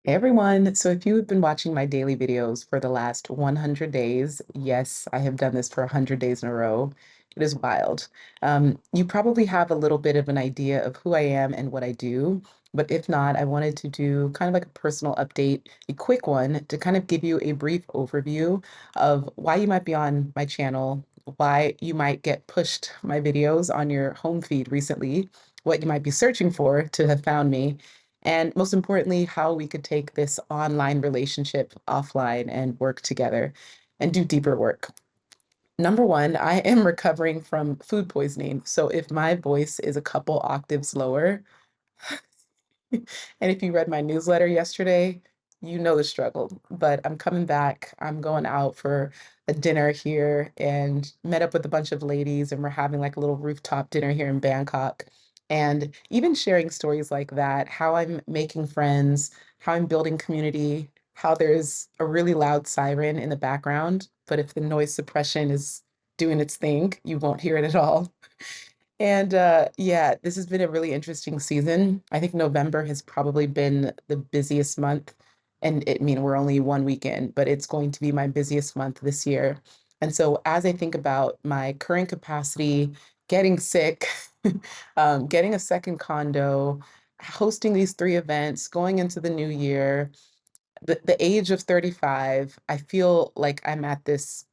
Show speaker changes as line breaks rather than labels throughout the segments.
Hey everyone. So if you have been watching my daily videos for the last 100 days, yes, I have done this for 100 days in a row. It is wild. You probably have a little bit of an idea of who I am and what I do, but if not, I wanted to do kind of like a personal update, a quick one to kind of give you a brief overview of why you might be on my channel, why you might get pushed my videos on your home feed recently, what you might be searching for to have found me, and most importantly, how we could take this online relationship offline and work together and do deeper work. Number one, I am recovering from food poisoning. So if my voice is a couple octaves lower, and if you read my newsletter yesterday, you know the struggle. But I'm coming back. I'm going out for a dinner here and met up with a bunch of ladies, and we're having like a little rooftop dinner here in Bangkok. And even sharing stories like that, how I'm making friends, how I'm building community, how there's a really loud siren in the background, but if the noise suppression is doing its thing, you won't hear it at all. And yeah, this has been a really interesting season. I think November has probably been the busiest month. And I mean, we're only one weekend, but it's going to be my busiest month this year. And so as I think about my current capacity, getting sick, getting a second condo, hosting these three events, going into the new year, the age of 35, I feel like I'm at this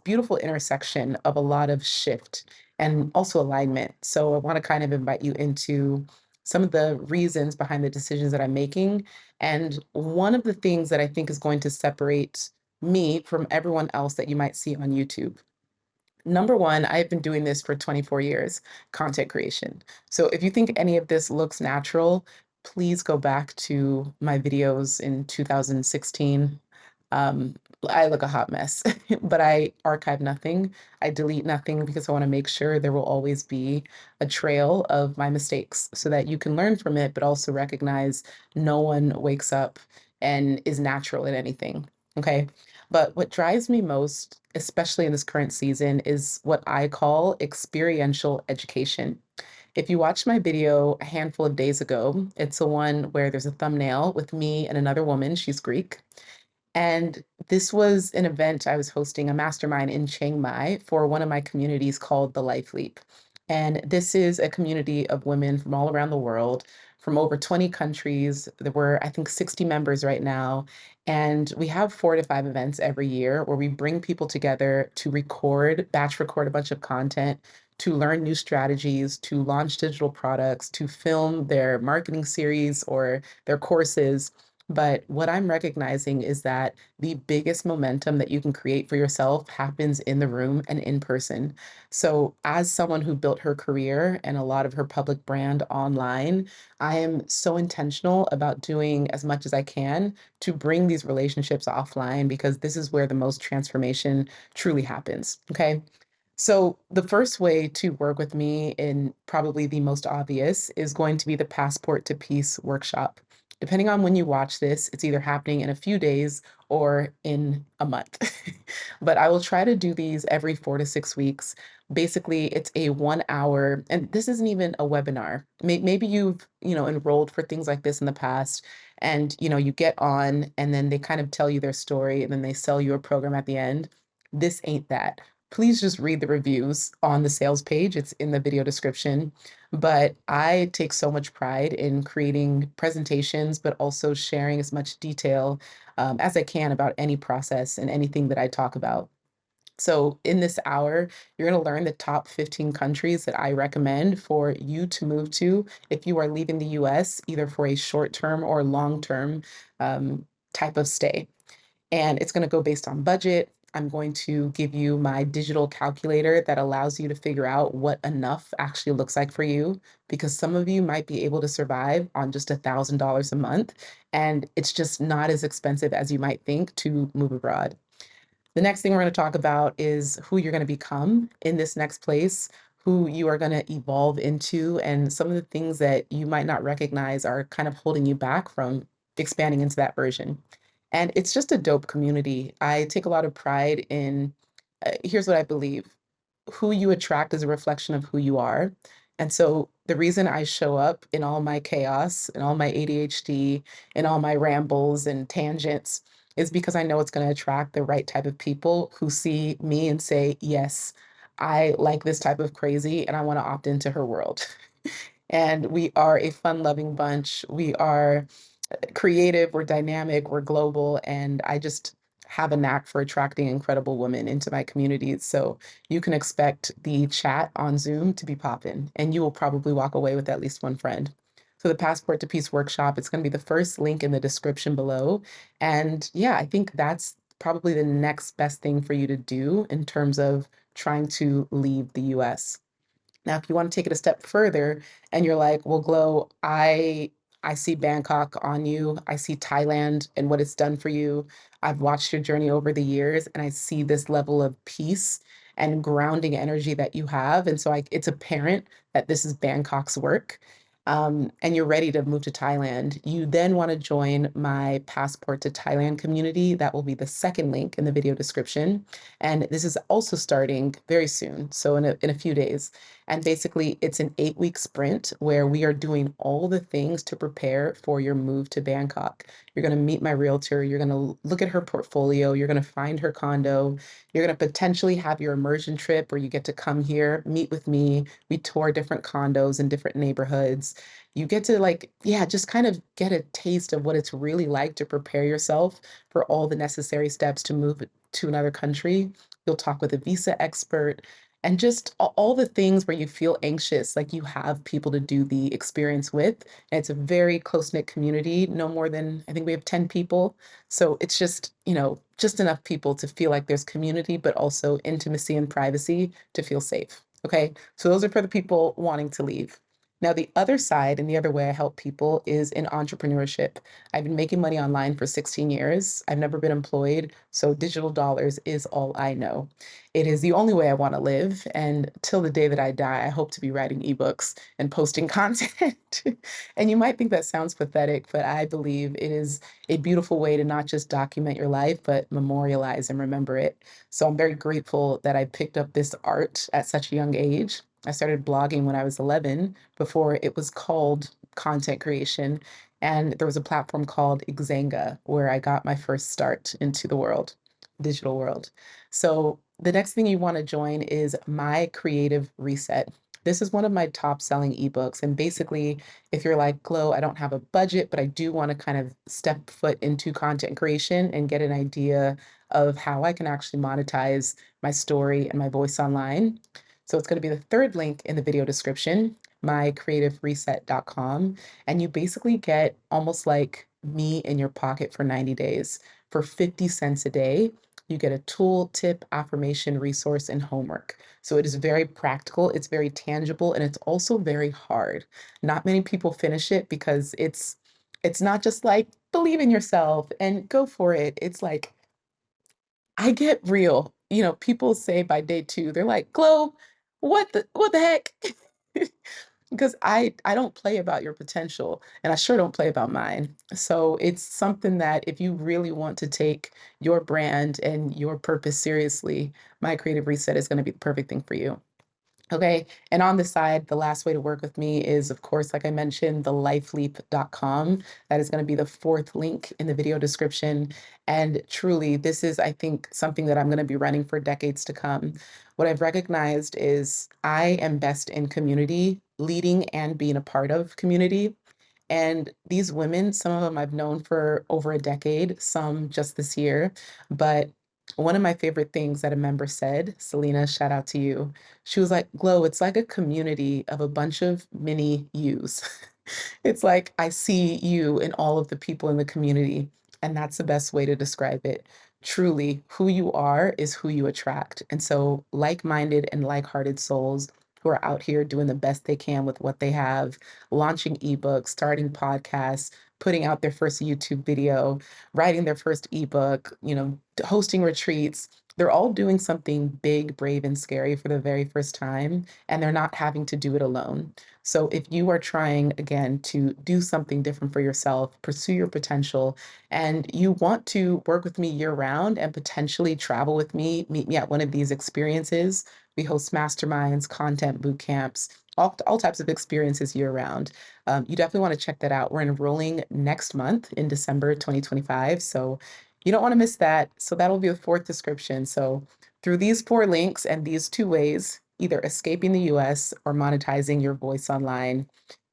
beautiful intersection of a lot of shift and also alignment. So I want to kind of invite you into some of the reasons behind the decisions that I'm making. And one of the things that I think is going to separate me from everyone else that you might see on YouTube. Number one, I've been doing this for 24 years, content creation. So if you think any of this looks natural, please go back to my videos in 2016. Um, I look a hot mess, but I archive nothing. I delete nothing because I want to make sure there will always be a trail of my mistakes so that you can learn from it, but also recognize no one wakes up and is natural in anything. Okay. But what drives me most, especially in this current season, is what I call experiential education. If you watched my video a handful of days ago, it's the one where there's a thumbnail with me and another woman. She's Greek. And this was an event I was hosting, a mastermind in Chiang Mai for one of my communities called the Lifelink. And this is a community of women from all around the world, from over 20 countries. There were, I think, 60 members right now. And we have 4 to 5 events every year where we bring people together to record, batch record a bunch of content, to learn new strategies, to launch digital products, to film their marketing series or their courses. But what I'm recognizing is that the biggest momentum that you can create for yourself happens in the room and in person. So, as someone who built her career and a lot of her public brand online, I am so intentional about doing as much as I can to bring these relationships offline because this is where the most transformation truly happens. Okay. So, the first way to work with me, and probably the most obvious, is going to be the Passport to Peace workshop. Depending on when you watch this, it's either happening in a few days or in a month. But I will try to do these every 4 to 6 weeks. Basically, it's a 1 hour, and this isn't even a webinar. Maybe you've, enrolled for things like this in the past, and you get on and then they kind of tell you their story and then they sell you a program at the end. This ain't that. Please just read the reviews on the sales page. It's in the video description. But I take so much pride in creating presentations, but also sharing as much detail as I can about any process and anything that I talk about. So, in this hour, you're going to learn the top 15 countries that I recommend for you to move to if you are leaving the US, either for a short term or long term type of stay. And it's going to go based on budget. I'm going to give you my digital calculator that allows you to figure out what enough actually looks like for you, because some of you might be able to survive on just $1,000 a month. And it's just not as expensive as you might think to move abroad. The next thing we're going to talk about is who you're going to become in this next place, who you are going to evolve into, and some of the things that you might not recognize are kind of holding you back from expanding into that version. And it's just a dope community. I take a lot of pride in, here's what I believe: who you attract is a reflection of who you are. And so the reason I show up in all my chaos and all my ADHD and all my rambles and tangents is because I know it's going to attract the right type of people who see me and say, yes, I like this type of crazy and I want to opt into her world. And we are a fun loving bunch. We are creative, we're dynamic, we're global, and I just have a knack for attracting incredible women into my communities. So you can expect the chat on Zoom to be popping, and you will probably walk away with at least one friend. So the Passport to Peace workshop, it's going to be the first link in the description below. And yeah, I think that's probably the next best thing for you to do in terms of trying to leave the US. Now, if you want to take it a step further and you're like, well, Glow, I see Bangkok on you. I see Thailand and what it's done for you. I've watched your journey over the years and I see this level of peace and grounding energy that you have. And so it's apparent that this is Bangkok's work. And you're ready to move to Thailand. You then want to join my Passport to Thailand community. That will be the second link in the video description. And this is also starting very soon. So in a few days. And basically, it's an 8 week sprint where we are doing all the things to prepare for your move to Bangkok. You're going to meet my realtor. You're going to look at her portfolio. You're going to find her condo. You're going to potentially have your immersion trip where you get to come here, meet with me. We tour different condos in different neighborhoods. You get to, like, yeah, just kind of get a taste of what it's really like to prepare yourself for all the necessary steps to move to another country. You'll talk with a visa expert and just all the things where you feel anxious, like you have people to do the experience with. And it's a very close-knit community, no more than, I think we have 10 people. So it's just, just enough people to feel like there's community, but also intimacy and privacy to feel safe. Okay. So those are for the people wanting to leave. Now, the other side and the other way I help people is in entrepreneurship. I've been making money online for 16 years. I've never been employed. So digital dollars is all I know. It is the only way I want to live. And till the day that I die, I hope to be writing ebooks and posting content. And you might think that sounds pathetic, but I believe it is a beautiful way to not just document your life, but memorialize and remember it. So I'm very grateful that I picked up this art at such a young age. I started blogging when I was 11 before it was called content creation. And there was a platform called Xanga where I got my first start into the world, digital world. So the next thing you want to join is My Creative Reset. This is one of my top selling ebooks. And basically, if you're like, Glow, I don't have a budget, but I do want to kind of step foot into content creation and get an idea of how I can actually monetize my story and my voice online. So it's going to be the third link in the video description, mycreativereset.com. And you basically get almost like me in your pocket for 90 days. For 50 cents a day, you get a tool, tip, affirmation, resource, and homework. So it is very practical, it's very tangible, and it's also very hard. Not many people finish it because it's not just like believe in yourself and go for it. It's like I get real. People say by day two, they're like, Glow, what the heck? Because I don't play about your potential and I sure don't play about mine. So it's something that if you really want to take your brand and your purpose seriously, My Creative Reset is going to be the perfect thing for you. Okay. And on the side, the last way to work with me is, of course, like I mentioned, the lifeleap.com. That is going to be the fourth link in the video description. And truly, this is, I think, something that I'm going to be running for decades to come. What I've recognized is I am best in community, leading and being a part of community. And these women, some of them I've known for over a decade, some just this year. But one of my favorite things that a member said, Selena, shout out to you. She was like, Glow, it's like a community of a bunch of mini yous. It's like I see you in all of the people in the community, and that's the best way to describe it. Truly, who you are is who you attract. And so, like minded and like hearted souls who are out here doing the best they can with what they have, launching ebooks, starting podcasts, putting out their first YouTube video, writing their first ebook, hosting retreats. They're all doing something big, brave, and scary for the very first time, and they're not having to do it alone. So if you are trying again to do something different for yourself, pursue your potential, and you want to work with me year round and potentially travel with me, meet me at one of these experiences, We host masterminds, content boot camps, all types of experiences year round. You definitely want to check that out. We're enrolling next month in December 2025. So you don't want to miss that. So that'll be the fourth description. So through these four links and these two ways, either escaping the US or monetizing your voice online,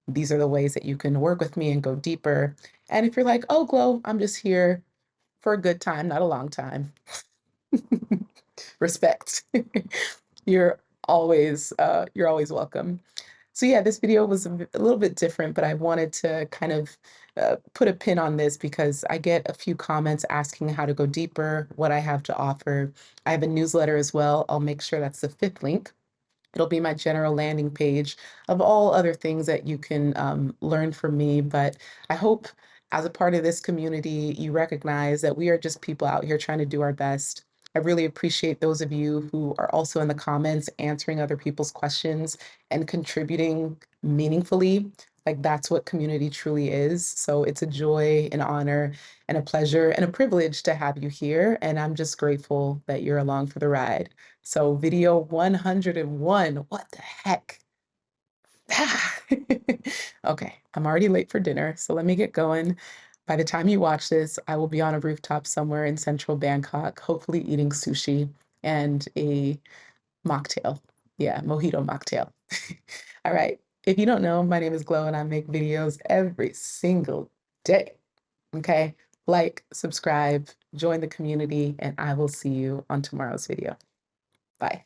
these are the ways that you can work with me and go deeper. And if you're like, oh, Glow, I'm just here for a good time, not a long time, respect. You're you're always welcome. So yeah, this video was a little bit different, but I wanted to kind of put a pin on this because I get a few comments asking how to go deeper, what I have to offer. I have a newsletter as well. I'll make sure that's the fifth link. It'll be my general landing page of all other things that you can learn from me. But I hope as a part of this community, you recognize that we are just people out here trying to do our best. I really appreciate those of you who are also in the comments answering other people's questions and contributing meaningfully. Like that's what community truly is. So it's a joy, an honor, and a pleasure and a privilege to have you here. And I'm just grateful that you're along for the ride. So video 101, what the heck? Okay, I'm already late for dinner, so let me get going. By the time you watch this, I will be on a rooftop somewhere in central Bangkok, hopefully eating sushi and a mocktail. Yeah, mojito mocktail. All right. If you don't know, my name is Glow and I make videos every single day. Okay. Like, subscribe, join the community, and I will see you on tomorrow's video. Bye.